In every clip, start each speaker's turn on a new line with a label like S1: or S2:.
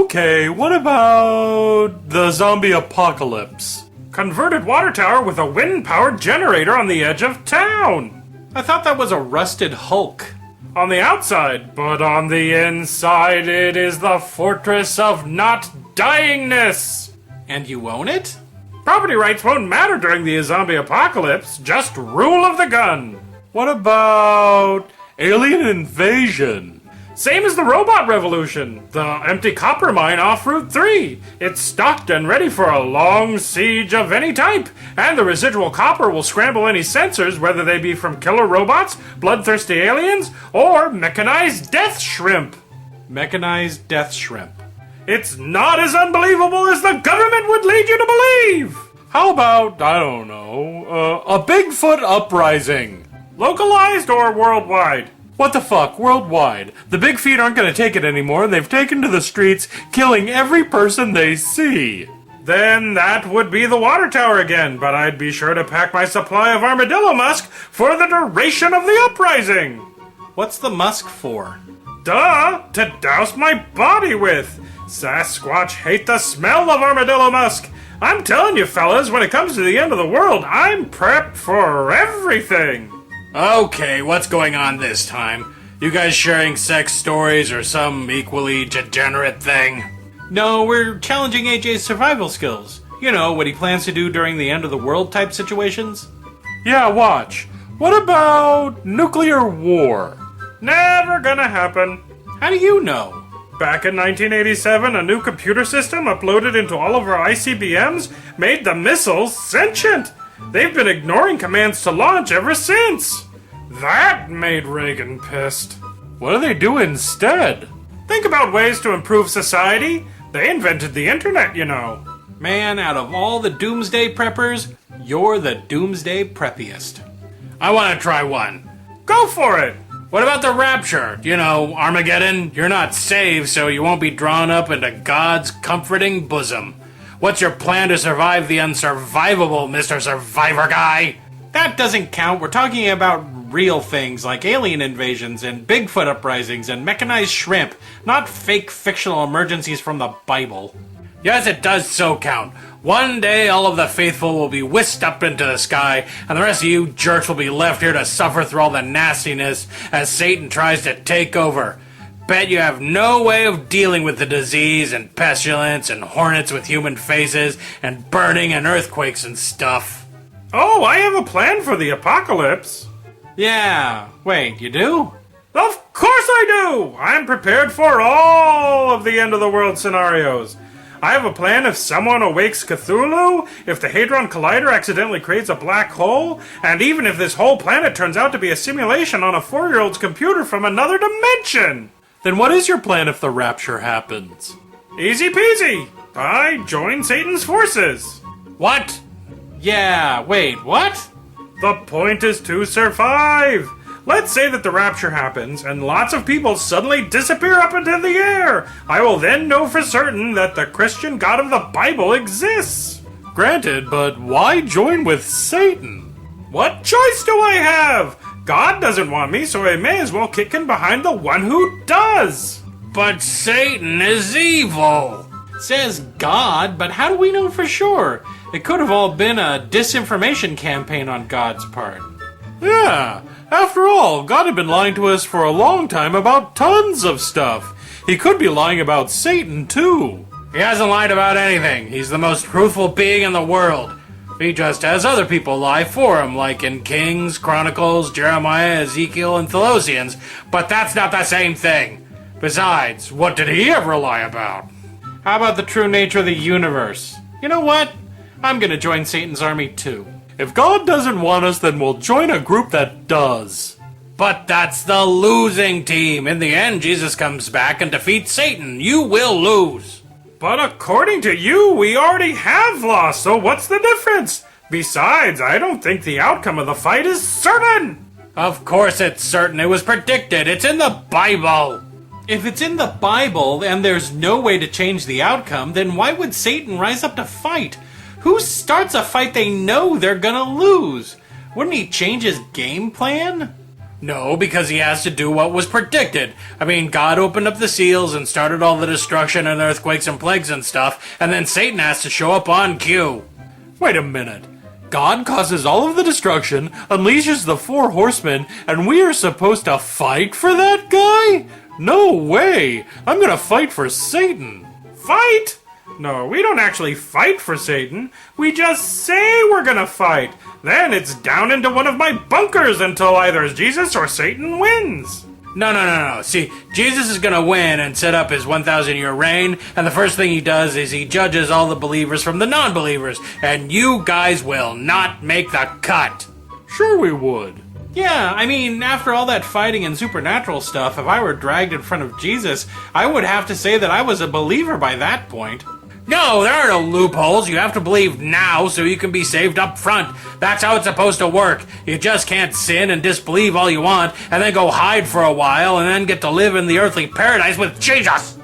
S1: Okay, what about the zombie apocalypse? Converted water tower with a wind-powered generator on the edge of town. I thought that was a rusted hulk. On the outside, but on the inside it is the fortress of not dyingness. And you own it? Property rights won't matter during the zombie apocalypse, just rule of the gun. What about alien invasion? Same as the robot revolution. The empty copper mine off Route 3. It's stocked and ready for a long siege of any type. And the residual copper will scramble any sensors, whether they be from killer robots, bloodthirsty aliens, or mechanized death shrimp. Mechanized death shrimp. It's not as unbelievable as the government would lead you to believe. How about, I don't know, a Bigfoot uprising? Localized or worldwide? What the fuck, worldwide. The big feet aren't going to take it anymore, and they've taken to the streets, killing every person they see. Then that would be the water tower again, but I'd be sure to pack my supply of armadillo musk for the duration of the uprising. What's the musk for? Duh! To douse my body with. Sasquatch hate the smell of armadillo musk. I'm telling you fellas, when it comes to the end of the world, I'm prepped for everything. Okay, what's going on this time? You guys sharing sex stories or some equally degenerate thing? No, we're challenging AJ's survival skills. You know, what he plans to do during the end of the world type situations. Yeah, watch. What about nuclear war? Never gonna happen. How do you know? Back in 1987, a new computer system uploaded into all of our ICBMs made the missiles sentient. They've been ignoring commands to launch ever since. That made Reagan pissed. What do they do instead? Think about ways to improve society. They invented the internet, you know. Man, out of all the Doomsday preppers, you're the Doomsday preppiest. I want to try one. Go for it. What about the rapture? You know, Armageddon? You're not saved, so you won't be drawn up into God's comforting bosom. What's your plan to survive the unsurvivable, Mr. Survivor Guy? That doesn't count. We're talking about real things like alien invasions and Bigfoot uprisings and mechanized shrimp, not fake fictional emergencies from the Bible. Yes, it does so count. One day all of the faithful will be whisked up into the sky, and the rest of you jerks will be left here to suffer through all the nastiness as Satan tries to take over. Bet you have no way of dealing with the disease and pestilence and hornets with human faces and burning and earthquakes and stuff. Oh, I have a plan for the apocalypse. Yeah, wait, you do? Of course I do! I'm prepared for all of the end of the world scenarios. I have a plan if someone awakes Cthulhu, if the Hadron Collider accidentally creates a black hole, and even if this whole planet turns out to be a simulation on a 4-year-old's computer from another dimension. Then what is your plan if the rapture happens? Easy peasy. I join Satan's forces. What? Yeah, wait, what? The point is to survive. Let's say that the rapture happens and lots of people suddenly disappear up into the air. I will then know for certain that the Christian God of the Bible exists. Granted, but why join with Satan? What choice do I have? God doesn't want me, so I may as well kick in behind the one who does. But Satan is evil. Says God, but how do we know for sure? It could have all been a disinformation campaign on God's part. Yeah, after all, God had been lying to us for a long time about tons of stuff. He could be lying about Satan, too. He hasn't lied about anything. He's the most truthful being in the world. He just has other people lie for him, like in Kings, Chronicles, Jeremiah, Ezekiel, and Thessalonians, but that's not the same thing. Besides, what did he ever lie about? How about the true nature of the universe? You know what? I'm gonna join Satan's army too. If God doesn't want us, then we'll join a group that does. But that's the losing team. In the end, Jesus comes back and defeats Satan. You will lose. But according to you, we already have lost, so what's the difference? Besides, I don't think the outcome of the fight is certain. Of course it's certain. It was predicted. It's in the Bible. If it's in the Bible and there's no way to change the outcome, then why would Satan rise up to fight? Who starts a fight they know they're gonna lose? Wouldn't he change his game plan? No, because he has to do what was predicted. I mean, God opened up the seals and started all the destruction and earthquakes and plagues and stuff, and then Satan has to show up on cue. Wait a minute. God causes all of the destruction, unleashes the 4 horsemen, and we are supposed to fight for that guy? No way! I'm gonna fight for Satan. Fight? No, we don't actually fight for Satan. We just say we're gonna fight. Then it's down into one of my bunkers until either Jesus or Satan wins. No. See, Jesus is gonna win and set up his 1,000-year reign, and the first thing he does is he judges all the believers from the non-believers, and you guys will not make the cut. Sure we would. Yeah, I mean, after all that fighting and supernatural stuff, if I were dragged in front of Jesus, I would have to say that I was a believer by that point. No, there are no loopholes. You have to believe now so you can be saved up front. That's how it's supposed to work. You just can't sin and disbelieve all you want, and then go hide for a while, and then get to live in the earthly paradise with Jesus.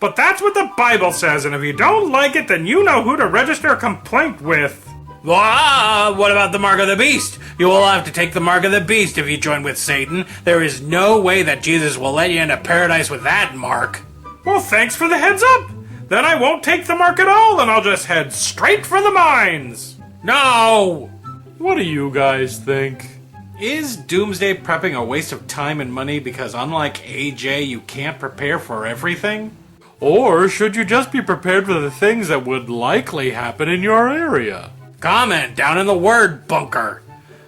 S1: But that's what the Bible says, and if you don't like it, then you know who to register a complaint with. What about the mark of the beast? You will have to take the mark of the beast if you join with Satan. There is no way that Jesus will let you into paradise with that mark. Well, thanks for the heads up. Then I won't take the mark at all, and I'll just head straight for the mines. No! What do you guys think? Is Doomsday prepping a waste of time and money because unlike AJ, you can't prepare for everything? Or should you just be prepared for the things that would likely happen in your area? Comment down in the word bunker.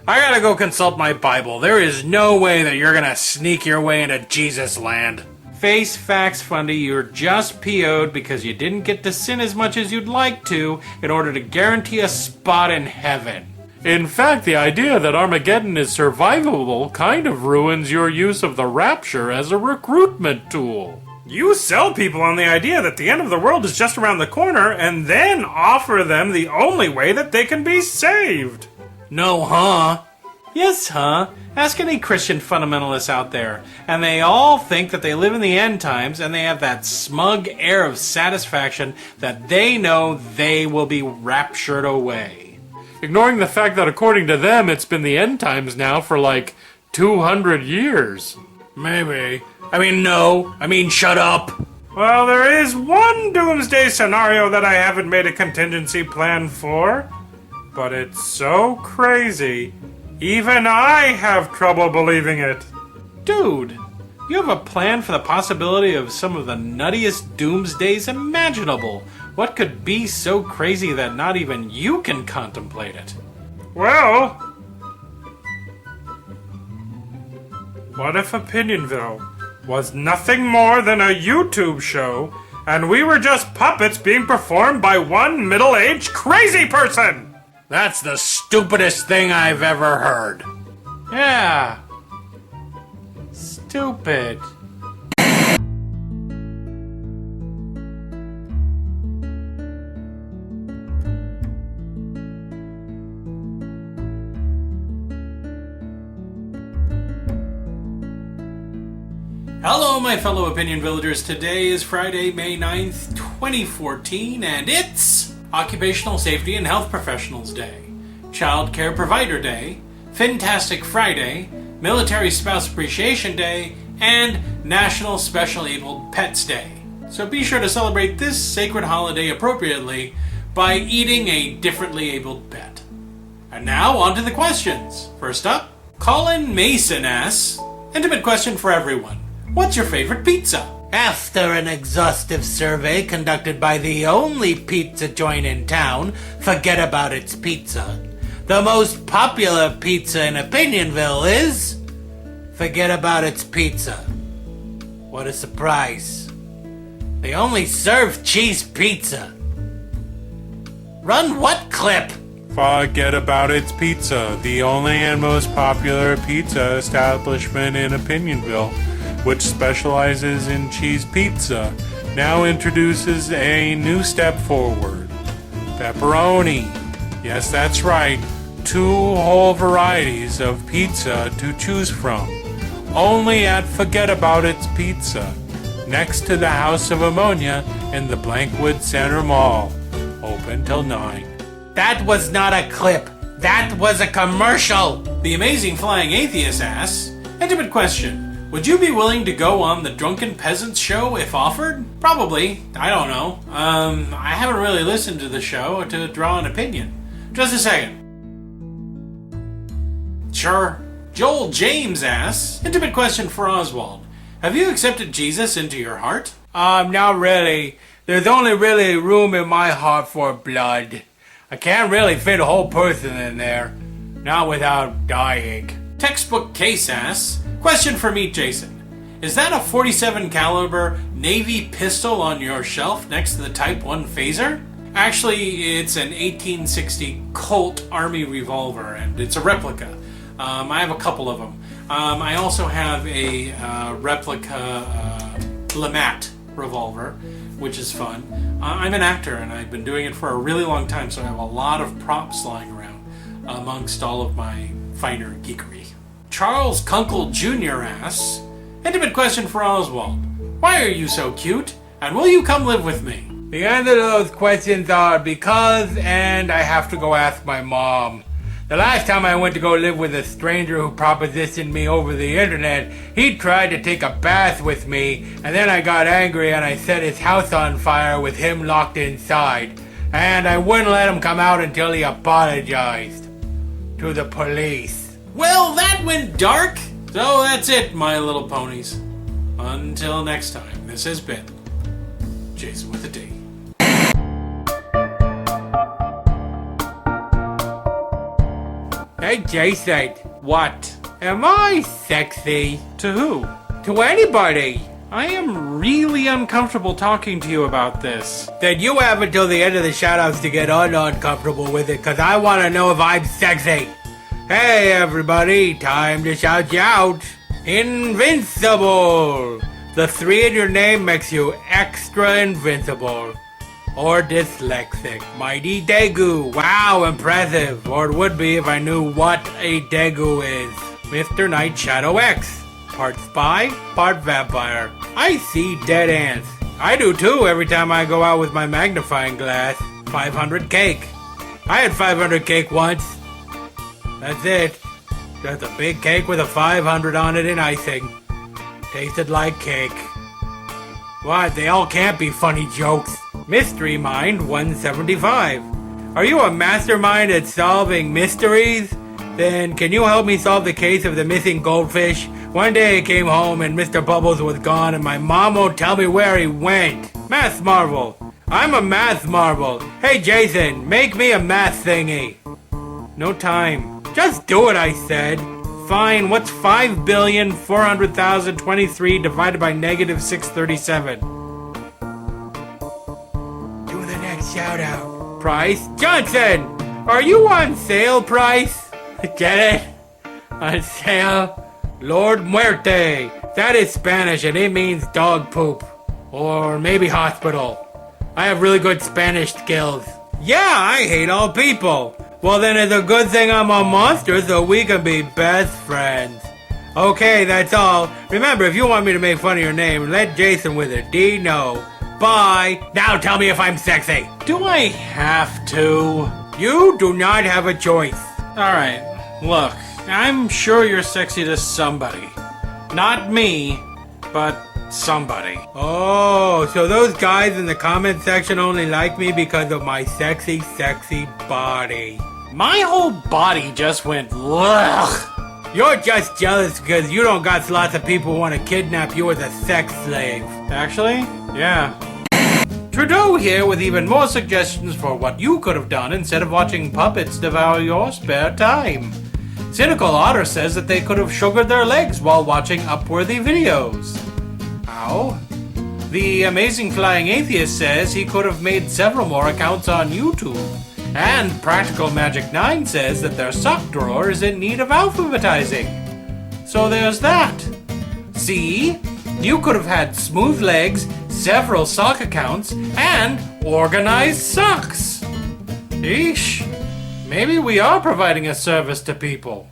S1: I gotta go consult my Bible. There is no way that you're gonna sneak your way into Jesus land. Face facts, Fundy, you're just PO'd because you didn't get to sin as much as you'd like to in order to guarantee a spot in heaven. In fact, the idea that Armageddon is survivable kind of ruins your use of the rapture as a recruitment tool. You sell people on the idea that the end of the world is just around the corner and then offer them the only way that they can be saved. No, huh? Yes, huh? Ask any Christian fundamentalists out there, and they all think that they live in the end times, and they have that smug air of satisfaction that they know they will be raptured away. Ignoring the fact that according to them, it's been the end times now for like 200 years. Maybe. No. Shut up. Well, there is one doomsday scenario that I haven't made a contingency plan for, but it's so crazy. Even I have trouble believing it. Dude, you have a plan for the possibility of some of the nuttiest doomsdays imaginable. What could be so crazy that not even you can contemplate it? Well, what if Opinion-Ville was nothing more than a YouTube show, and we were just puppets being performed by one middle-aged crazy person? That's the stupidest thing I've ever heard. Yeah. Stupid. Hello, my fellow Opinion Villagers. Today is Friday, May 9th, 2014, and it's Occupational Safety and Health Professionals Day, Child Care Provider Day, Fantastic Friday, Military Spouse Appreciation Day, and National Special Abled Pets Day. So be sure to celebrate this sacred holiday appropriately by eating a differently abled pet. And now, on to the questions. First up, Colin Mason asks, intimate question for everyone. What's your favorite pizza? After an exhaustive survey conducted by the only pizza joint in town, Forget About It's Pizza, the most popular pizza in Opinion-Ville is Forget About It's Pizza. What a surprise. They only serve cheese pizza. Run what clip?
S2: Forget About It's Pizza, the only and most popular pizza establishment in Opinion-Ville, which specializes in cheese pizza, now introduces a new step forward. Pepperoni. Yes, that's right. 2 whole varieties of pizza to choose from. Only at Forget About It's Pizza, next to the House of Ammonia in the Blankwood Center Mall. Open till 9.
S1: That was not a clip. That was a commercial. The Amazing Flying Atheist asks, Intimate question. Would you be willing to go on the Drunken Peasants show if offered? Probably. I don't know. I haven't really listened to the show to draw an opinion. Just a second. Sure. Joel James asks, intimate question for Oswald. Have you accepted Jesus into your heart?
S3: Not really. There's only really room in my heart for blood. I can't really fit a whole person in there. Not without dying.
S1: Textbook Case asks, question for me, Jason. Is that a 47 caliber Navy pistol on your shelf next to the Type 1 phaser? Actually, it's an 1860 Colt Army revolver, and it's a replica. I have a couple of them. I also have a replica Lamat revolver, which is fun. I'm an actor, and I've been doing it for a really long time, so I have a lot of props lying around amongst all of my finer geekery. Charles Kunkel Jr. asks, intimate question for Oswald. Why are you so cute? And will you come live with me?
S3: The answer to those questions are because, and I have to go ask my mom. The last time I went to go live with a stranger who propositioned me over the internet, he tried to take a bath with me, and then I got angry and I set his house on fire with him locked inside. And I wouldn't let him come out until he apologized to the police.
S1: Well, that went dark. So that's it, my little ponies. Until next time, this has been Jason with a D.
S3: Hey Jason,
S1: What?
S3: am I sexy?
S1: To who?
S3: To anybody?
S1: I am really uncomfortable talking to you about this.
S3: Then you have until the end of the shoutouts to get uncomfortable with it, cause I wanna know if I'm sexy. Hey everybody, time to shout you out. Invincible! The 3 in your name makes you extra invincible. Or dyslexic. Mighty Daegu. Wow, impressive. Or it would be if I knew what a Daegu is. Mr. Night Shadow X. Part spy, part vampire. I see dead ants. I do too every time I go out with my magnifying glass. 500 cake. I had 500 cake once. That's it. Just a big cake with a 500 on it and icing. Tasted like cake. What? They all can't be funny jokes. Mystery Mind 175. Are you a mastermind at solving mysteries? Then can you help me solve the case of the missing goldfish? One day I came home and Mr. Bubbles was gone and my mom won't tell me where he went. Math Marvel. I'm a math marvel. Hey Jason, make me a math thingy. No time. Just do it, I said. Fine, what's 5,400,023 divided by negative 637? Do the next shout out. Price Johnson! Are you on sale, Price? Get it? On sale? Lord Muerte. That is Spanish and it means dog poop. Or maybe hospital. I have really good Spanish skills. Yeah, I hate all people. Well then it's a good thing I'm a monster so we can be best friends. Okay, that's all. Remember, if you want me to make fun of your name, let Jason with a D know. Bye. Now tell me if I'm sexy.
S1: Do I have to?
S3: You do not have a choice.
S1: Alright, look, I'm sure you're sexy to somebody. Not me, but somebody.
S3: Oh, so those guys in the comment section only like me because of my sexy, sexy body.
S1: My whole body just went ugh.
S3: You're just jealous because you don't got lots of people who want to kidnap you as a sex slave.
S1: Actually, yeah. Trudeau here with even more suggestions for what you could have done instead of watching puppets devour your spare time. Cynical Otter says that they could have sugared their legs while watching Upworthy videos. How? The Amazing Flying Atheist says he could have made several more accounts on YouTube. And Practical Magic 9 says that their sock drawer is in need of alphabetizing. So there's that. See? You could have had smooth legs, several sock accounts, and organized socks. Eesh. Maybe we are providing a service to people.